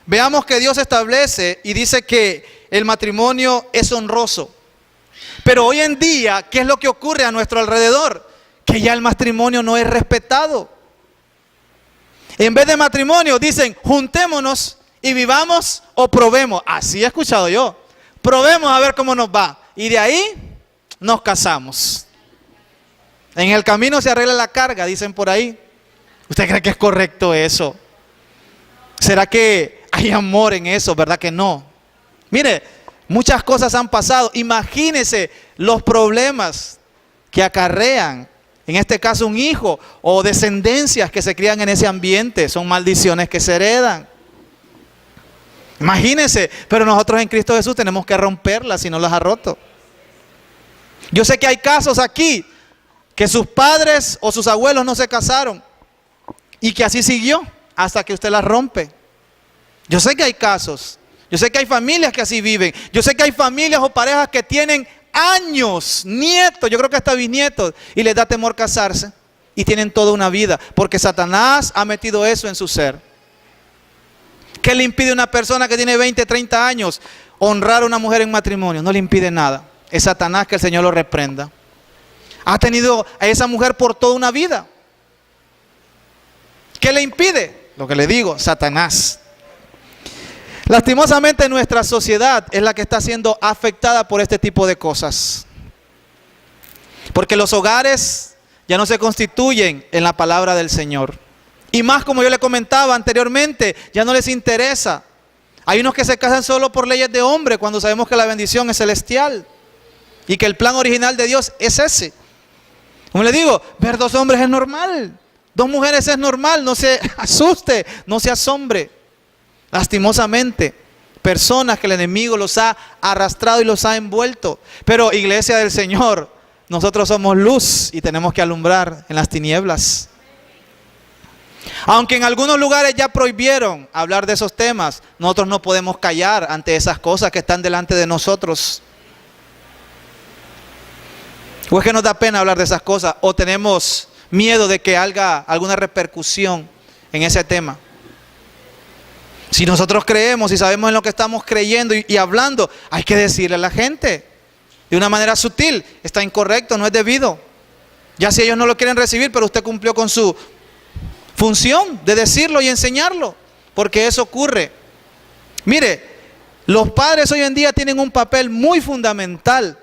Veamos que Dios establece y dice que el matrimonio es honroso. Pero hoy en día, ¿qué es lo que ocurre a nuestro alrededor? Que ya el matrimonio no es respetado. En vez de matrimonio dicen, juntémonos y vivamos o probemos. Así he escuchado yo. Probemos a ver cómo nos va. Y de ahí nos casamos. En el camino se arregla la carga, dicen por ahí. ¿Usted cree que es correcto eso? ¿Será que hay amor en eso? ¿Verdad que no? Mire, Muchas cosas han pasado. Imagínese los problemas que acarrean, en este caso un hijo o descendencias que se crían en ese ambiente. Son maldiciones que se heredan. Imagínese, pero nosotros en Cristo Jesús tenemos que romperlas si no las ha roto. Yo sé que hay casos aquí que sus padres o sus abuelos no se casaron y que así siguió hasta que usted las rompe. Yo sé que hay casos, yo sé que hay familias que así viven, yo sé que hay familias o parejas que tienen años, nietos, yo creo que hasta bisnietos, y les da temor casarse y tienen toda una vida porque Satanás ha metido eso en su ser. ¿Qué le impide a una persona que tiene 20, 30 años honrar a una mujer en matrimonio? No le impide nada. Es Satanás, que el Señor lo reprenda. Ha tenido a esa mujer por toda una vida. ¿Qué le impide? Lo que le digo, Satanás. Lastimosamente nuestra sociedad es la que está siendo afectada por este tipo de cosas. Porque los hogares ya no se constituyen en la palabra del Señor. Y más, como yo le comentaba anteriormente, ya no les interesa. Hay unos que se casan solo por leyes de hombre cuando sabemos que la bendición es celestial. Y que el plan original de Dios es ese. Como le digo, ver 2 hombres es normal. 2 mujeres es normal. No se asuste, no se asombre. Lastimosamente, personas que el enemigo los ha arrastrado y los ha envuelto. Pero iglesia del Señor, nosotros somos luz y tenemos que alumbrar en las tinieblas. Aunque en algunos lugares ya prohibieron hablar de esos temas, nosotros no podemos callar ante esas cosas que están delante de nosotros. ¿O es que nos da pena hablar de esas cosas? ¿O tenemos miedo de que haya alguna repercusión en ese tema? Si nosotros creemos y sabemos en lo que estamos creyendo y hablando, hay que decirle a la gente de una manera sutil: está incorrecto, no es debido. Ya si ellos no lo quieren recibir, pero usted cumplió con su función de decirlo y enseñarlo, porque eso ocurre. Mire, los padres hoy en día tienen un papel muy fundamental,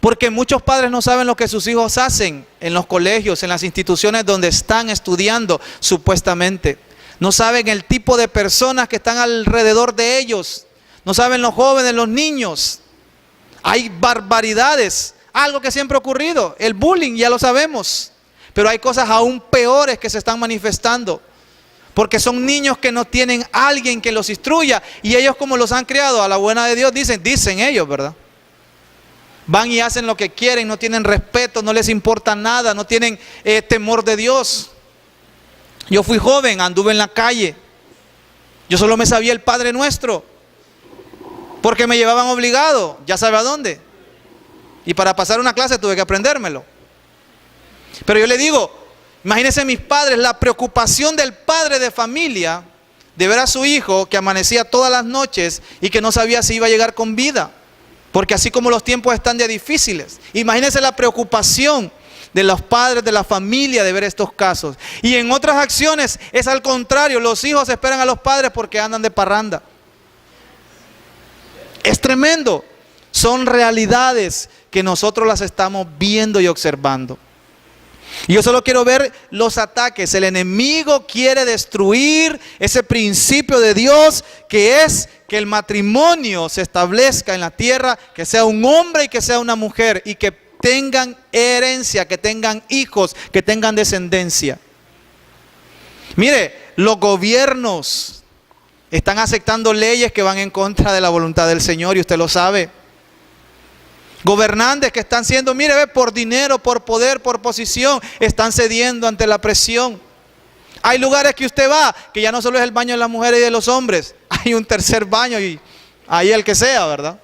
porque muchos padres no saben lo que sus hijos hacen en los colegios, en las instituciones donde están estudiando supuestamente. No saben el tipo de personas que están alrededor de ellos. No saben los jóvenes, los niños. Hay barbaridades, algo que siempre ha ocurrido, el bullying, ya lo sabemos. Pero hay cosas aún peores que se están manifestando. Porque son niños que no tienen a alguien que los instruya. Y ellos, como los han criado a la buena de Dios, dicen ellos, ¿verdad? Van y hacen lo que quieren, no tienen respeto, no les importa nada, no tienen temor de Dios. Yo fui joven, anduve en la calle. Yo solo me sabía el Padre Nuestro, porque me llevaban obligado, ya sabe a dónde. Y para pasar una clase tuve que aprendérmelo. Pero yo le digo, imagínense mis padres, la preocupación del padre de familia de ver a su hijo que amanecía todas las noches y que no sabía si iba a llegar con vida. Porque así como los tiempos están de difíciles, imagínense la preocupación de los padres, de la familia, de ver estos casos. Y en otras acciones es al contrario, los hijos esperan a los padres porque andan de parranda. Es tremendo. Son realidades que nosotros las estamos viendo y observando. Y yo solo quiero ver los ataques. El enemigo quiere destruir ese principio de Dios, que es que el matrimonio se establezca en la tierra, que sea un hombre y que sea una mujer, y que tengan herencia, que tengan hijos, que tengan descendencia. Mire, los gobiernos están aceptando leyes que van en contra de la voluntad del Señor, y usted lo sabe. Gobernantes que están siendo, mire, ve, por dinero, por poder, por posición, están cediendo ante la presión. Hay lugares que usted va, que ya no solo es el baño de las mujeres y de los hombres, hay un tercer baño y ahí el que sea, ¿verdad?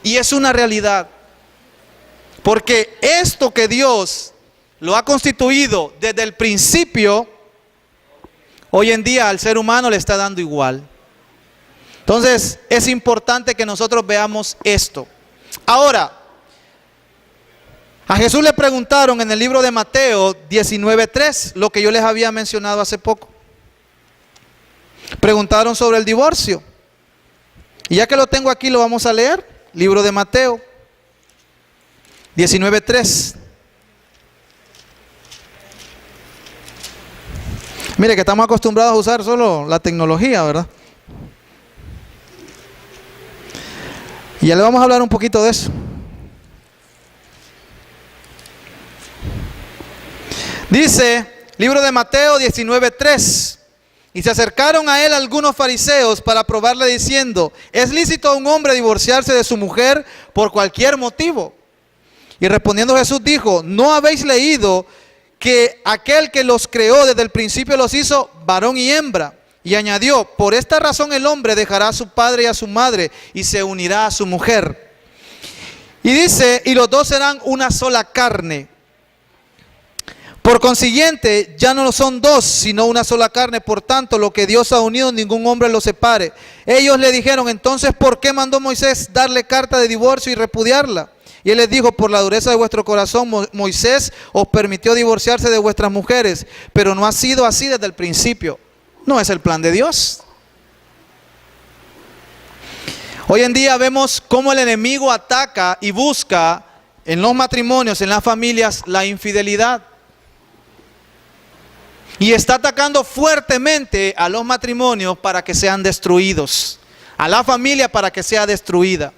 Y es una realidad. Porque esto que Dios lo ha constituido desde el principio, hoy en día al ser humano le está dando igual. Entonces es importante que nosotros veamos esto. Ahora, a Jesús le preguntaron en el libro de Mateo 19:3, lo que yo les había mencionado hace poco. Preguntaron sobre el divorcio. Y ya que lo tengo aquí, lo vamos a leer. Libro de Mateo 19:3. Mire que estamos acostumbrados a usar solo la tecnología, ¿verdad? Y ya le vamos a hablar un poquito de eso. Dice, libro de Mateo 19:3. Y se acercaron a él algunos fariseos para probarle diciendo, ¿es lícito a un hombre divorciarse de su mujer por cualquier motivo? Y respondiendo Jesús dijo, ¿no habéis leído que aquel que los creó desde el principio los hizo varón y hembra? Y añadió, por esta razón el hombre dejará a su padre y a su madre y se unirá a su mujer. Y dice, y los dos serán una sola carne. Por consiguiente, ya no son dos, sino una sola carne. Por tanto, lo que Dios ha unido, ningún hombre lo separe. Ellos le dijeron, entonces, ¿por qué mandó Moisés darle carta de divorcio y repudiarla? Y él les dijo, por la dureza de vuestro corazón, Moisés os permitió divorciarse de vuestras mujeres, pero no ha sido así desde el principio. No es el plan de Dios. Hoy en día vemos cómo el enemigo ataca y busca en los matrimonios, en las familias, la infidelidad. Y está atacando fuertemente a los matrimonios para que sean destruidos, a la familia para que sea destruida.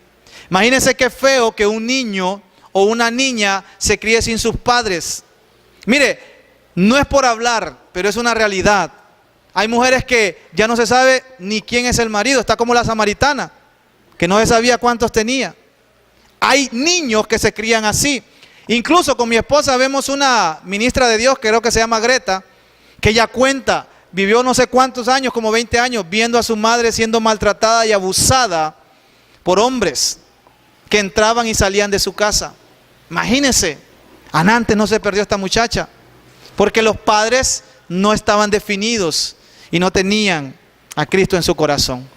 Imagínense qué feo que un niño o una niña se críe sin sus padres. Mire, no es por hablar, pero es una realidad. Hay mujeres que ya no se sabe ni quién es el marido, está como la samaritana, que no se sabía cuántos tenía. Hay niños que se crían así. Incluso con mi esposa vemos una ministra de Dios, creo que se llama Greta, que ella cuenta, vivió no sé cuántos años, como 20 años, viendo a su madre siendo maltratada y abusada por hombres que entraban y salían de su casa. Imagínense, antes no se perdió esta muchacha, porque los padres no estaban definidos y no tenían a Cristo en su corazón.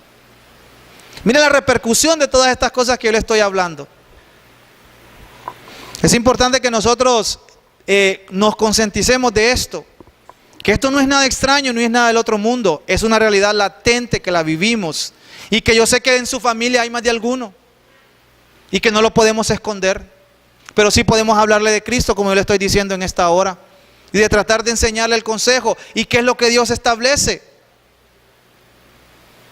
Mire la repercusión de todas estas cosas que yo le estoy hablando. Es importante que nosotros nos concienticemos de esto. Que esto no es nada extraño, no es nada del otro mundo. Es una realidad latente que la vivimos. Y que yo sé que en su familia hay más de alguno. Y que no lo podemos esconder. Pero sí podemos hablarle de Cristo, como yo le estoy diciendo en esta hora. Y de tratar de enseñarle el consejo. ¿Y qué es lo que Dios establece?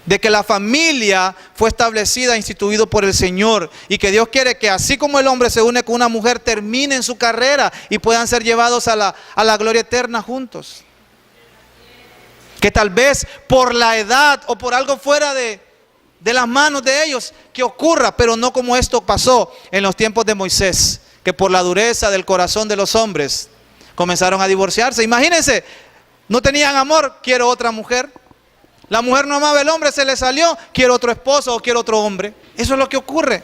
De que la familia fue establecida, instituido por el Señor. Y que Dios quiere que así como el hombre se une con una mujer, terminen su carrera y puedan ser llevados a la gloria eterna juntos. Que tal vez por la edad o por algo fuera de las manos de ellos, que ocurra, pero no como esto pasó en los tiempos de Moisés, que por la dureza del corazón de los hombres comenzaron a divorciarse. Imagínense, no tenían amor, quiero otra mujer. La mujer no amaba al hombre, se le salió, quiero otro esposo o quiero otro hombre. Eso es lo que ocurre.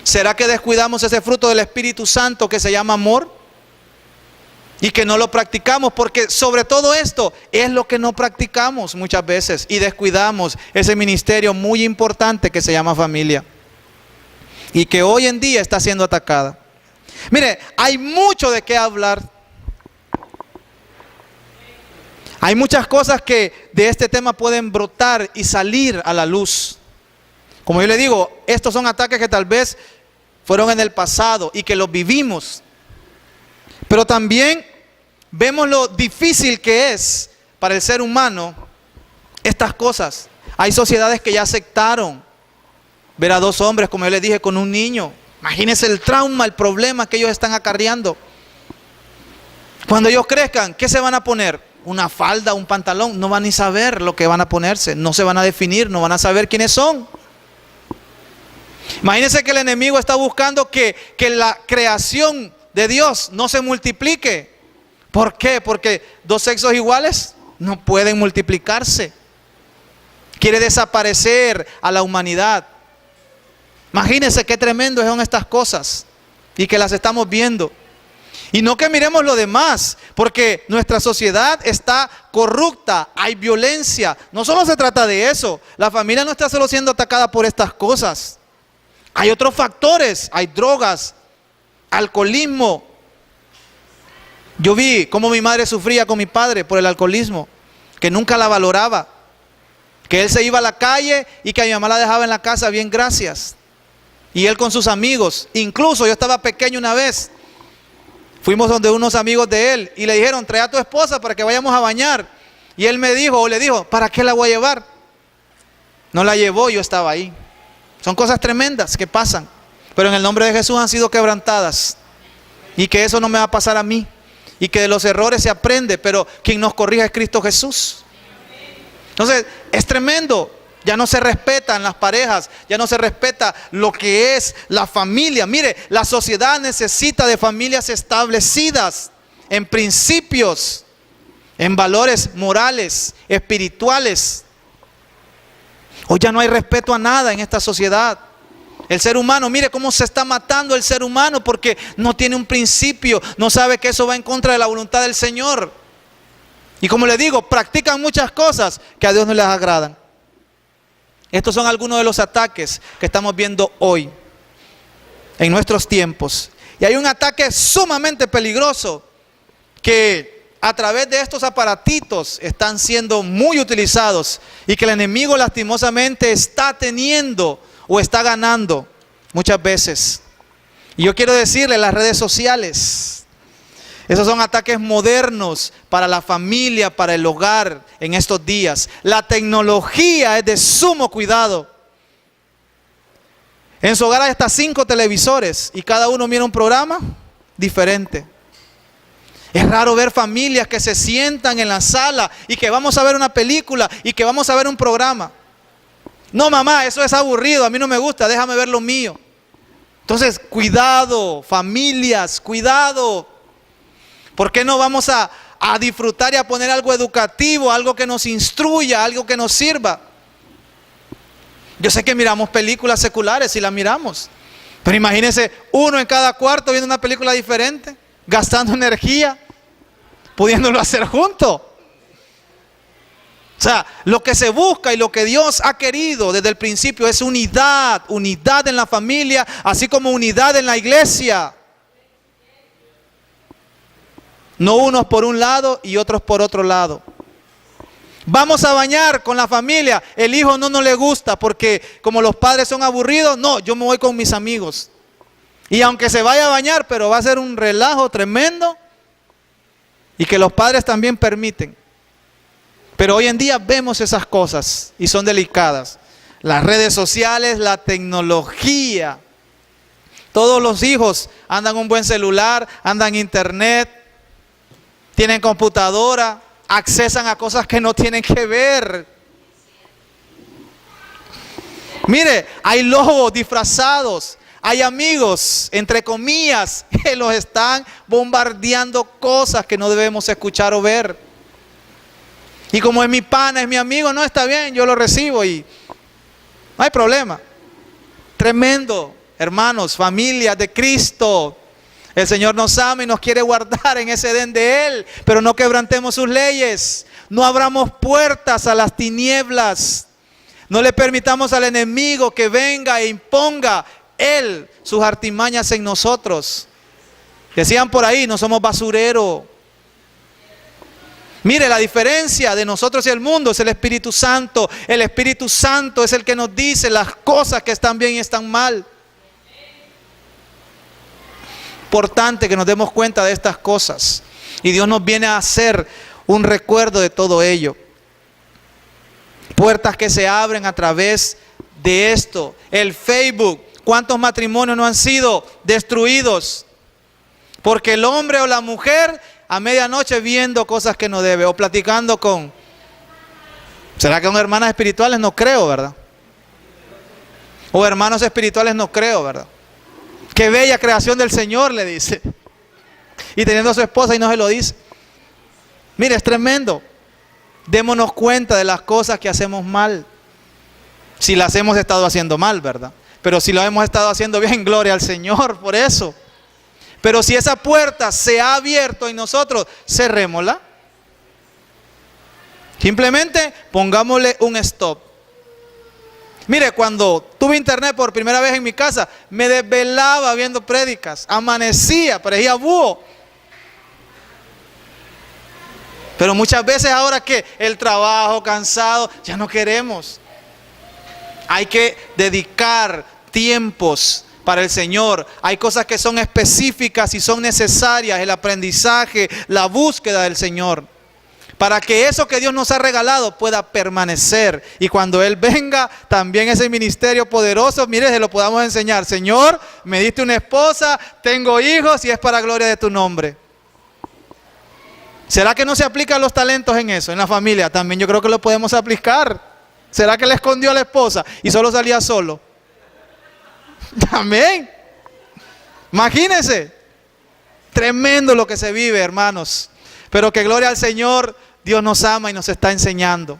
¿Será que descuidamos ese fruto del Espíritu Santo que se llama amor? Y que no lo practicamos, porque sobre todo esto es lo que no practicamos muchas veces y descuidamos ese ministerio muy importante que se llama familia y que hoy en día está siendo atacada. Mire, hay mucho de qué hablar. Hay muchas cosas que de este tema pueden brotar y salir a la luz. Como yo le digo, estos son ataques que tal vez fueron en el pasado y que los vivimos. Pero también vemos lo difícil que es para el ser humano estas cosas. Hay sociedades que ya aceptaron ver a dos hombres, como yo les dije, con un niño. Imagínense el trauma, el problema que ellos están acarreando. Cuando ellos crezcan, ¿qué se van a poner? Una falda, un pantalón. No van ni a saber lo que van a ponerse. No se van a definir, no van a saber quiénes son. Imagínense que el enemigo está buscando que la creación de Dios no se multiplique. ¿Por qué? Porque dos sexos iguales no pueden multiplicarse. Quiere desaparecer a la humanidad. Imagínense qué tremendo son estas cosas y que las estamos viendo. Y no que miremos lo demás, porque nuestra sociedad está corrupta, hay violencia. No solo se trata de eso, la familia no está solo siendo atacada por estas cosas. Hay otros factores, hay drogas, alcoholismo. Yo vi cómo mi madre sufría con mi padre por el alcoholismo, que nunca la valoraba, que él se iba a la calle y que a mi mamá la dejaba en la casa, bien gracias. Y él con sus amigos, incluso yo estaba pequeño una vez, fuimos donde unos amigos de él y le dijeron, trae a tu esposa para que vayamos a bañar. Y él me dijo, o le dijo, ¿para qué la voy a llevar? No la llevó, yo estaba ahí. Son cosas tremendas que pasan, pero en el nombre de Jesús han sido quebrantadas. Y que eso no me va a pasar a mí. Y que de los errores se aprende, pero quien nos corrige es Cristo Jesús. Entonces, es tremendo. Ya no se respetan las parejas, ya no se respeta lo que es la familia. Mire, la sociedad necesita de familias establecidas en principios, en valores morales, espirituales. Hoy ya no hay respeto a nada en esta sociedad. El ser humano, mire cómo se está matando el ser humano porque no tiene un principio, no sabe que eso va en contra de la voluntad del Señor. Y como le digo, practican muchas cosas que a Dios no les agradan. Estos son algunos de los ataques que estamos viendo hoy, en nuestros tiempos. Y hay un ataque sumamente peligroso que a través de estos aparatitos están siendo muy utilizados y que el enemigo lastimosamente está teniendo o está ganando muchas veces. Y yo quiero decirle, las redes sociales, esos son ataques modernos para la familia, para el hogar en estos días. La tecnología es de sumo cuidado. En su hogar hay hasta 5 televisores y cada uno mira un programa diferente. Es raro ver familias que se sientan en la sala y que vamos a ver una película y que vamos a ver un programa. No, mamá, eso es aburrido, a mí no me gusta, déjame ver lo mío. Entonces, cuidado, familias, cuidado. ¿Por qué no vamos a disfrutar y a poner algo educativo, algo que nos instruya, algo que nos sirva? Yo sé que miramos películas seculares y las miramos, pero imagínense uno en cada cuarto viendo una película diferente, gastando energía, pudiéndolo hacer juntos. O sea, lo que se busca y lo que Dios ha querido desde el principio es unidad, unidad en la familia, así como unidad en la iglesia. No unos por un lado y otros por otro lado. Vamos a bañar con la familia. El hijo no le gusta porque como los padres son aburridos, no, yo me voy con mis amigos. Y aunque se vaya a bañar, pero va a ser un relajo tremendo. Y que los padres también permiten. Pero hoy en día vemos esas cosas y son delicadas. Las redes sociales, la tecnología. Todos los hijos andan un buen celular, andan internet. Tienen computadora, accesan a cosas que no tienen que ver. Mire, hay lobos disfrazados, hay amigos, entre comillas, que los están bombardeando cosas que no debemos escuchar o ver. Y como es mi pana, es mi amigo, no está bien, yo lo recibo y no hay problema. Tremendo, hermanos, familias de Cristo. El Señor nos ama y nos quiere guardar en ese Edén de Él, pero no quebrantemos sus leyes, no abramos puertas a las tinieblas, no le permitamos al enemigo que venga e imponga Él sus artimañas en nosotros. Decían por ahí, no somos basurero. Mire, la diferencia de nosotros y el mundo es el Espíritu Santo. El Espíritu Santo es el que nos dice las cosas que están bien y están mal. Importante que nos demos cuenta de estas cosas y Dios nos viene a hacer un recuerdo de todo ello. Puertas que se abren a través de esto. El Facebook, ¿cuántos matrimonios no han sido destruidos? Porque el hombre o la mujer a medianoche viendo cosas que no debe o platicando con... ¿Será que son hermanas espirituales? No creo, ¿verdad? O hermanos espirituales, no creo, ¿verdad? Qué bella creación del Señor, le dice. Y teniendo a su esposa y no se lo dice. Mire, es tremendo. Démonos cuenta de las cosas que hacemos mal. Si las hemos estado haciendo mal, ¿verdad? Pero si lo hemos estado haciendo bien, gloria al Señor por eso. Pero si esa puerta se ha abierto en nosotros, cerrémosla. Simplemente pongámosle un stop. Mire, cuando tuve internet por primera vez en mi casa, me desvelaba viendo prédicas, amanecía, parecía búho. Pero muchas veces ahora que el trabajo, cansado, ya no queremos. Hay que dedicar tiempos para el Señor. Hay cosas que son específicas y son necesarias, el aprendizaje, la búsqueda del Señor. para que eso que Dios nos ha regalado pueda permanecer. Y cuando Él venga, también ese ministerio poderoso, mire, se lo podamos enseñar. Señor, me diste una esposa, tengo hijos y es para gloria de tu nombre. ¿Será que no se aplican los talentos en eso, en la familia? También yo creo que lo podemos aplicar. ¿Será que le escondió a la esposa y solo salía solo? Amén. Imagínense. Tremendo lo que se vive, hermanos. Pero que gloria al Señor, Dios nos ama y nos está enseñando.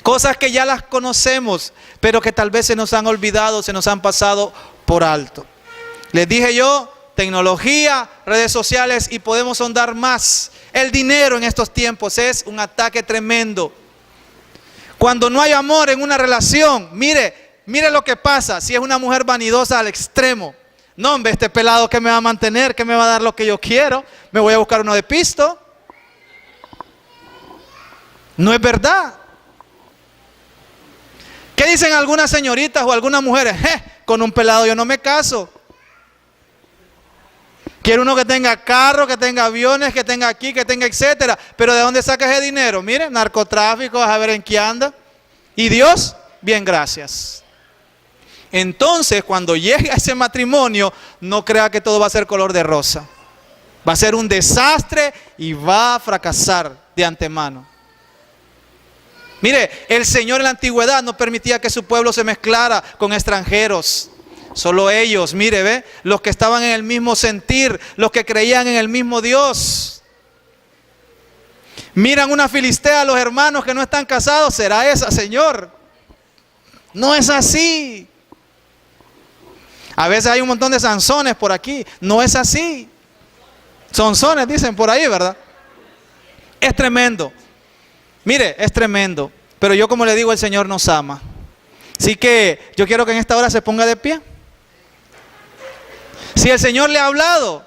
Cosas que ya las conocemos, pero que tal vez se nos han olvidado, se nos han pasado por alto. Les dije yo, tecnología, redes sociales y podemos ahondar más. El dinero en estos tiempos es un ataque tremendo. Cuando no hay amor en una relación, mire lo que pasa si es una mujer vanidosa al extremo. No, hombre, este pelado que me va a mantener, que me va a dar lo que yo quiero, me voy a buscar uno de pisto. No es verdad. ¿Qué dicen algunas señoritas o algunas mujeres? Con un pelado yo no me caso. Quiero uno que tenga carro, que tenga aviones, que tenga aquí, que tenga etcétera. Pero ¿de dónde saca ese dinero? Mire, narcotráfico, vas a ver en qué anda. ¿Y Dios? Bien, gracias. Entonces, cuando llegue a ese matrimonio, no crea que todo va a ser color de rosa. Va a ser un desastre y va a fracasar de antemano. Mire, el Señor en la antigüedad no permitía que su pueblo se mezclara con extranjeros. Solo ellos, mire, ve, los que estaban en el mismo sentir, los que creían en el mismo Dios. Miran una filistea a los hermanos que no están casados, ¿será esa, Señor? No es así. A veces hay un montón de Sansones por aquí, no es así. Sonsones dicen por ahí, ¿verdad? Es tremendo. Mire, es tremendo. Pero yo, como le digo, el Señor nos ama. Así que yo quiero que en esta hora se ponga de pie. Si el Señor le ha hablado,